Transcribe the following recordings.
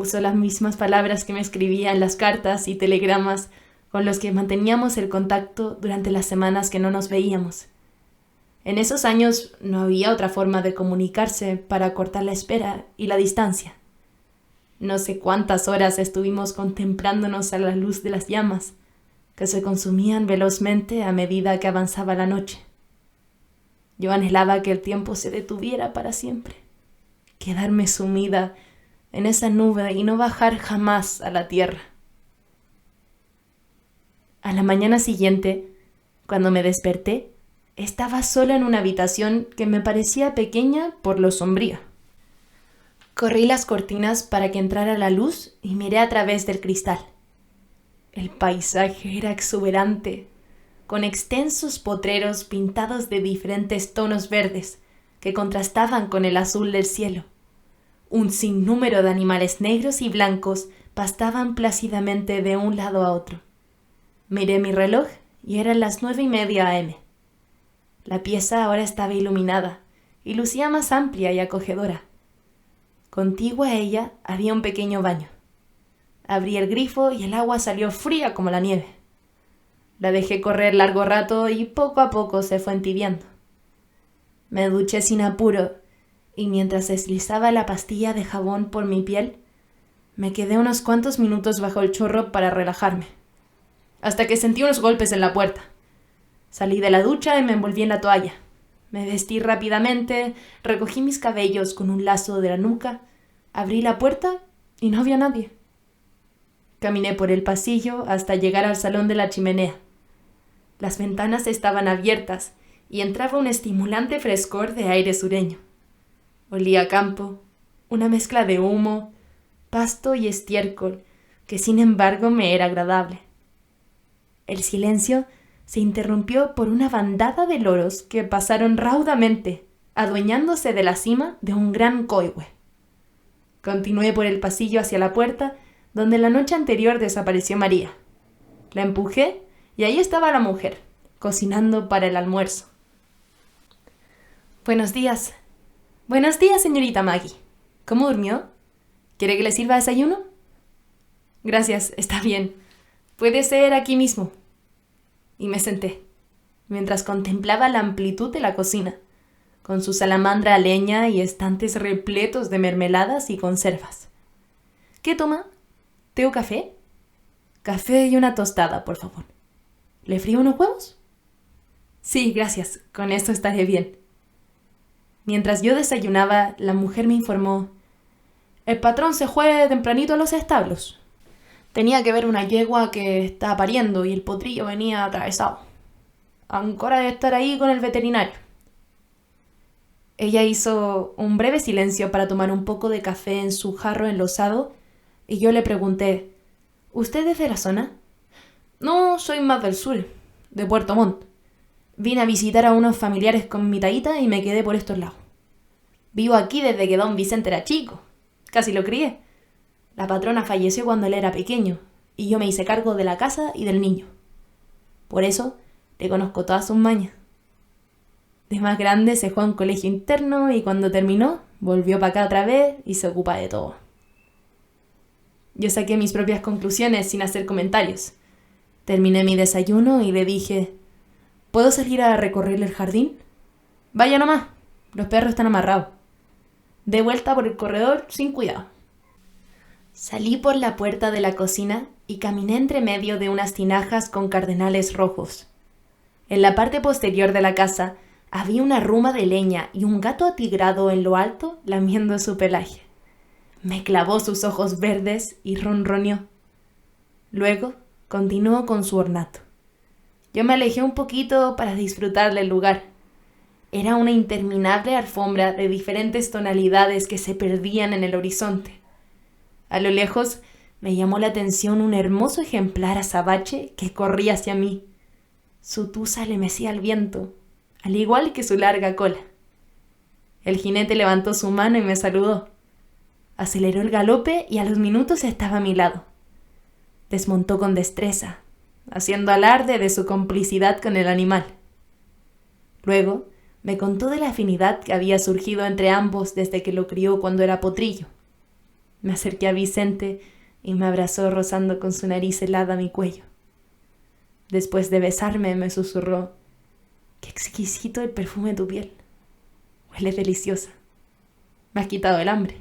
Usó las mismas palabras que me escribía en las cartas y telegramas con los que manteníamos el contacto durante las semanas que no nos veíamos. En esos años no había otra forma de comunicarse para cortar la espera y la distancia. No sé cuántas horas estuvimos contemplándonos a la luz de las llamas, que se consumían velozmente a medida que avanzaba la noche. Yo anhelaba que el tiempo se detuviera para siempre, quedarme sumida en esa nube y no bajar jamás a la tierra. A la mañana siguiente, cuando me desperté, estaba sola en una habitación que me parecía pequeña por lo sombría. Corrí las cortinas para que entrara la luz y miré a través del cristal. El paisaje era exuberante, con extensos potreros pintados de diferentes tonos verdes que contrastaban con el azul del cielo. Un sinnúmero de animales negros y blancos pastaban plácidamente de un lado a otro. Miré mi reloj y eran las 9:30 a.m. La pieza ahora estaba iluminada y lucía más amplia y acogedora. Contigua a ella había un pequeño baño. Abrí el grifo y el agua salió fría como la nieve. La dejé correr largo rato y poco a poco se fue entibiando. Me duché sin apuro y mientras deslizaba la pastilla de jabón por mi piel, me quedé unos cuantos minutos bajo el chorro para relajarme, hasta que sentí unos golpes en la puerta. Salí de la ducha y me envolví en la toalla. Me vestí rápidamente, recogí mis cabellos con un lazo de la nuca, abrí la puerta y no había nadie. Caminé por el pasillo hasta llegar al salón de la chimenea. Las ventanas estaban abiertas y entraba un estimulante frescor de aire sureño. Olía a campo, una mezcla de humo, pasto y estiércol, que sin embargo me era agradable. El silencio se interrumpió por una bandada de loros que pasaron raudamente, adueñándose de la cima de un gran coihue. Continué por el pasillo hacia la puerta, donde la noche anterior desapareció María. La empujé y ahí estaba la mujer, cocinando para el almuerzo. Buenos días. Buenos días, señorita Maggie. ¿Cómo durmió? ¿Quiere que le sirva desayuno? Gracias, está bien. Puede ser aquí mismo. Y me senté, mientras contemplaba la amplitud de la cocina, con su salamandra a leña y estantes repletos de mermeladas y conservas. ¿Qué toma? ¿Té o café? Café y una tostada, por favor. ¿Le frío unos huevos? Sí, gracias, con esto estaré bien. Mientras yo desayunaba, la mujer me informó: el patrón se fue tempranito a los establos. Tenía que ver una yegua que estaba pariendo y el potrillo venía atravesado. Ancora de estar ahí con el veterinario. Ella hizo un breve silencio para tomar un poco de café en su jarro enlosado y yo le pregunté: ¿usted es de la zona? No, soy más del sur, de Puerto Montt. Vine a visitar a unos familiares con mi taíta y me quedé por estos lados. Vivo aquí desde que don Vicente era chico. Casi lo crié. La patrona falleció cuando él era pequeño y yo me hice cargo de la casa y del niño. Por eso le conozco todas sus mañas. De más grande se fue a un colegio interno y cuando terminó volvió para acá otra vez y se ocupa de todo. Yo saqué mis propias conclusiones sin hacer comentarios. Terminé mi desayuno y le dije: ¿puedo salir a recorrer el jardín? Vaya nomás, los perros están amarrados. De vuelta por el corredor sin cuidado. Salí por la puerta de la cocina y caminé entre medio de unas tinajas con cardenales rojos. En la parte posterior de la casa había una ruma de leña y un gato atigrado en lo alto lamiendo su pelaje. Me clavó sus ojos verdes y ronroneó. Luego continuó con su ornato. Yo me alejé un poquito para disfrutar del lugar. Era una interminable alfombra de diferentes tonalidades que se perdían en el horizonte. A lo lejos me llamó la atención un hermoso ejemplar azabache que corría hacia mí. Su tusa le mecía al viento, al igual que su larga cola. El jinete levantó su mano y me saludó. Aceleró el galope y a los minutos estaba a mi lado. Desmontó con destreza, haciendo alarde de su complicidad con el animal. Luego me contó de la afinidad que había surgido entre ambos desde que lo crió cuando era potrillo. Me acerqué a Vicente y me abrazó rozando con su nariz helada mi cuello. Después de besarme, me susurró: «Qué exquisito el perfume de tu piel. Huele deliciosa. Me has quitado el hambre».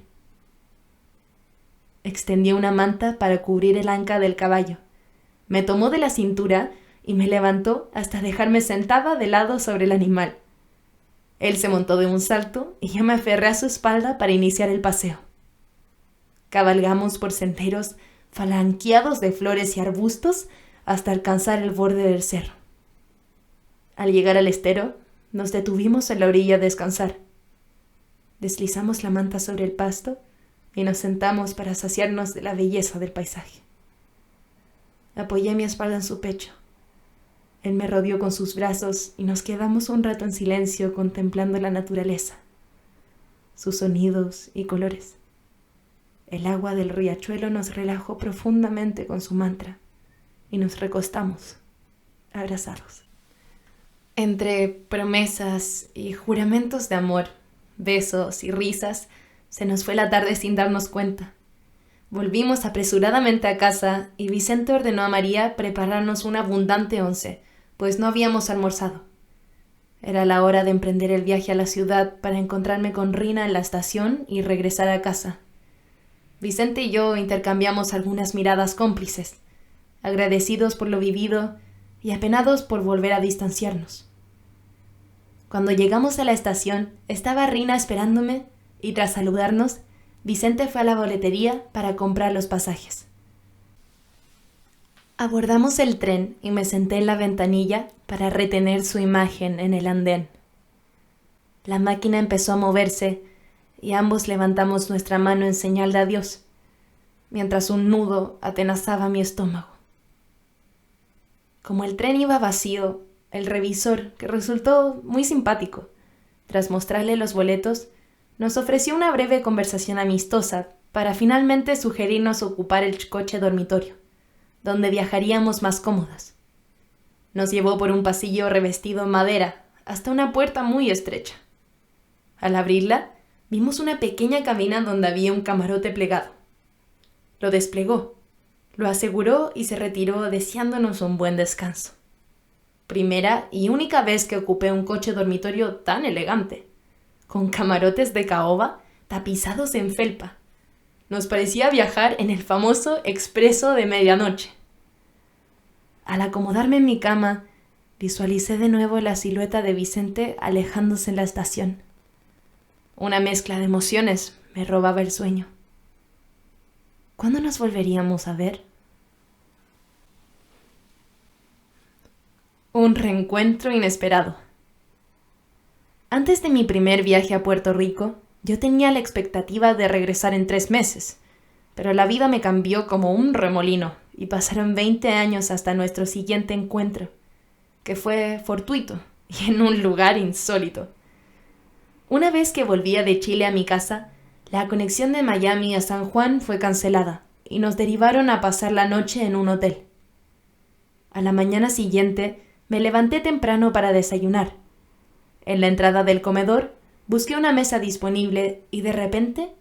Extendió una manta para cubrir el anca del caballo. Me tomó de la cintura y me levantó hasta dejarme sentada de lado sobre el animal. Él se montó de un salto y yo me aferré a su espalda para iniciar el paseo. Cabalgamos por senderos falanqueados de flores y arbustos hasta alcanzar el borde del cerro. Al llegar al estero, nos detuvimos en la orilla a descansar. Deslizamos la manta sobre el pasto y nos sentamos para saciarnos de la belleza del paisaje. Apoyé mi espalda en su pecho. Él me rodeó con sus brazos y nos quedamos un rato en silencio contemplando la naturaleza, sus sonidos y colores. El agua del riachuelo nos relajó profundamente con su mantra y nos recostamos, abrazados. Entre promesas y juramentos de amor, besos y risas, se nos fue la tarde sin darnos cuenta. Volvimos apresuradamente a casa y Vicente ordenó a María prepararnos una abundante once, pues no habíamos almorzado. Era la hora de emprender el viaje a la ciudad para encontrarme con Rina en la estación y regresar a casa. Vicente y yo intercambiamos algunas miradas cómplices, agradecidos por lo vivido y apenados por volver a distanciarnos. Cuando llegamos a la estación, estaba Rina esperándome y tras saludarnos, Vicente fue a la boletería para comprar los pasajes. Abordamos el tren y me senté en la ventanilla para retener su imagen en el andén. La máquina empezó a moverse y ambos levantamos nuestra mano en señal de adiós, mientras un nudo atenazaba mi estómago. Como el tren iba vacío, el revisor, que resultó muy simpático, tras mostrarle los boletos, nos ofreció una breve conversación amistosa para finalmente sugerirnos ocupar el coche dormitorio, donde viajaríamos más cómodas. Nos llevó por un pasillo revestido en madera hasta una puerta muy estrecha. Al abrirla, vimos una pequeña cabina donde había un camarote plegado. Lo desplegó, lo aseguró y se retiró deseándonos un buen descanso. Primera y única vez que ocupé un coche dormitorio tan elegante, con camarotes de caoba tapizados en felpa. Nos parecía viajar en el famoso expreso de medianoche. Al acomodarme en mi cama, visualicé de nuevo la silueta de Vicente alejándose en la estación. Una mezcla de emociones me robaba el sueño. ¿Cuándo nos volveríamos a ver? Un reencuentro inesperado. Antes de mi primer viaje a Puerto Rico, yo tenía la expectativa de regresar en 3 meses, pero la vida me cambió como un remolino y pasaron 20 años hasta nuestro siguiente encuentro, que fue fortuito y en un lugar insólito. Una vez que volvía de Chile a mi casa, la conexión de Miami a San Juan fue cancelada y nos derivaron a pasar la noche en un hotel. A la mañana siguiente me levanté temprano para desayunar. En la entrada del comedor busqué una mesa disponible y de repente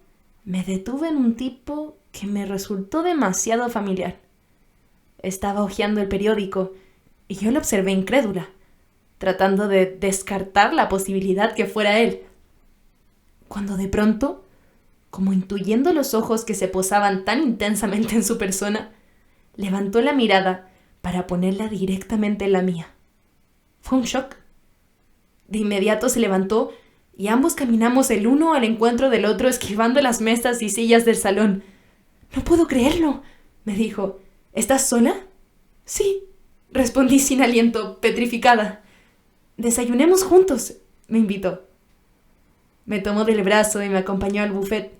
me detuve en un tipo que me resultó demasiado familiar. Estaba hojeando el periódico y yo lo observé incrédula, tratando de descartar la posibilidad que fuera él. Cuando de pronto, como intuyendo los ojos que se posaban tan intensamente en su persona, levantó la mirada para ponerla directamente en la mía. Fue un shock. De inmediato se levantó y ambos caminamos el uno al encuentro del otro esquivando las mesas y sillas del salón. «No puedo creerlo», me dijo. «¿Estás sola?» «Sí», respondí sin aliento, petrificada. «Desayunemos juntos», me invitó. Me tomó del brazo y me acompañó al buffet.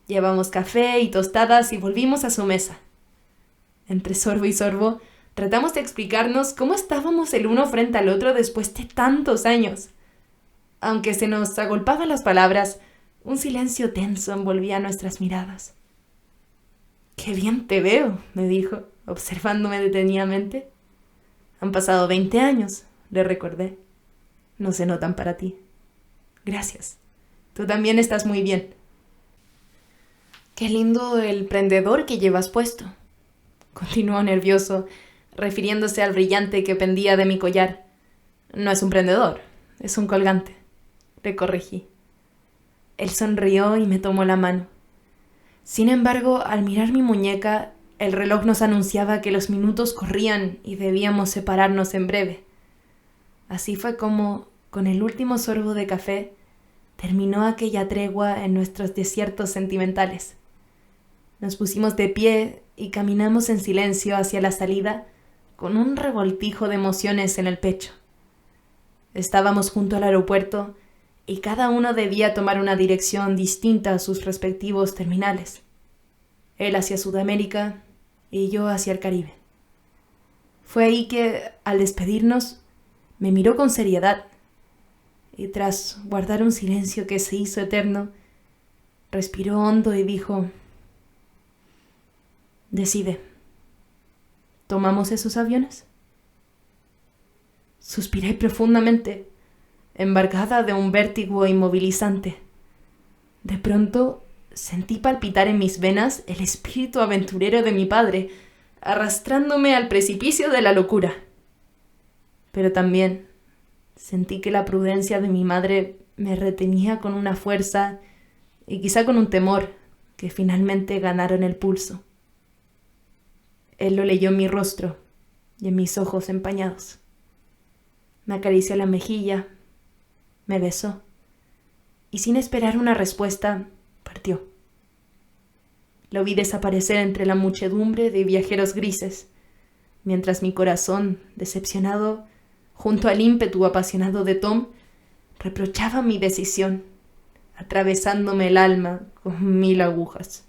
Llevamos café y tostadas y volvimos a su mesa. Entre sorbo y sorbo, tratamos de explicarnos cómo estábamos el uno frente al otro después de tantos años. Aunque se nos agolpaban las palabras, un silencio tenso envolvía nuestras miradas. «Qué bien te veo», me dijo, observándome detenidamente. «Han pasado 20 años», le recordé. «No se notan para ti». «Gracias. Tú también estás muy bien». Qué lindo el prendedor que llevas puesto, continuó nervioso, refiriéndose al brillante que pendía de mi collar. No es un prendedor, es un colgante, le corregí. Él sonrió y me tomó la mano. Sin embargo, al mirar mi muñeca, el reloj nos anunciaba que los minutos corrían y debíamos separarnos en breve. Así fue como, con el último sorbo de café, terminó aquella tregua en nuestros desiertos sentimentales. Nos pusimos de pie y caminamos en silencio hacia la salida, con un revoltijo de emociones en el pecho. Estábamos junto al aeropuerto y cada uno debía tomar una dirección distinta a sus respectivos terminales. Él hacia Sudamérica y yo hacia el Caribe. Fue ahí que, al despedirnos, me miró con seriedad y tras guardar un silencio que se hizo eterno, respiró hondo y dijo: «Decide, ¿tomamos esos aviones?». Suspiré profundamente, embargada de un vértigo inmovilizante. De pronto sentí palpitar en mis venas el espíritu aventurero de mi padre, arrastrándome al precipicio de la locura. Pero también sentí que la prudencia de mi madre me retenía con una fuerza y quizá con un temor que finalmente ganaron el pulso. Él lo leyó en mi rostro y en mis ojos empañados. Me acarició la mejilla, me besó y sin esperar una respuesta, partió. Lo vi desaparecer entre la muchedumbre de viajeros grises, mientras mi corazón, decepcionado, junto al ímpetu apasionado de Tom, reprochaba mi decisión, atravesándome el alma con 1000 agujas.